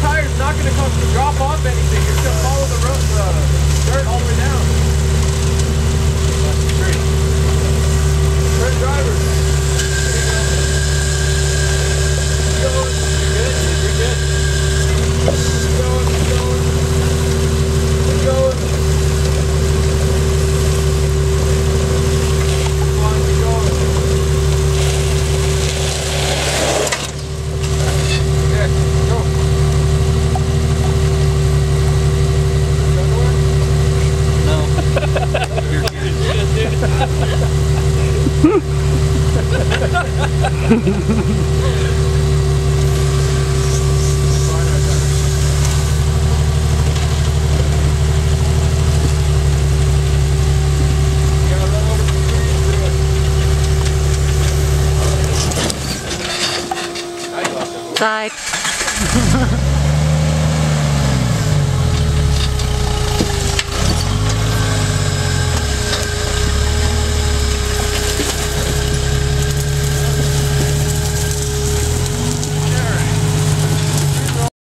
tire's not going to drop off anything. You're going to follow the road, dirt all the way down. That's great. Turn driver. You're good. You're good. Keep going. Keep going. Keep going. Come on, keep going. Okay, go. No. You're Side.